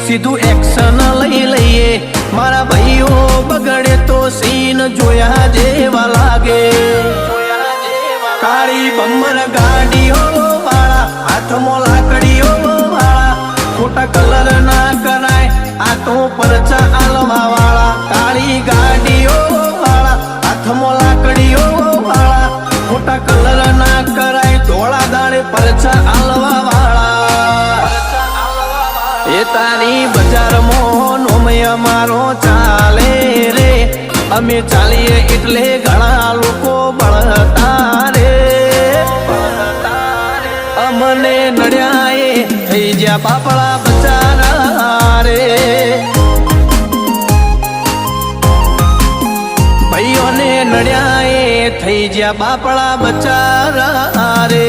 સીધું એક્શન લઈ લઈએ મારા ભાઈઓ બગડે તો સીન જોયા જેવા લાગે કાળી બમ્બર ગાડીઓ વાળા હાથમાં લાકડીઓ વાળા ખોટા કલર ના કરાય આ તો પરચા આલવા વાળા કાળી ગાડીઓ વાળા હાથમાં લાકડીઓ વાળા ખોટા કલર ના કરાય ધોળા દાડે પરચા આલવા વાળા એ તારી બજારમાં નોમય મારો ચાલે રે અમે ચાલીએ એટલે ઘણા લોકો બળતા રે અમને નડ્યા એ થઈ જ્યાં બાપડા બચારા રે ભાઈઓને નડ્યા એ થઈ જ્યાં બાપડા બચારા રે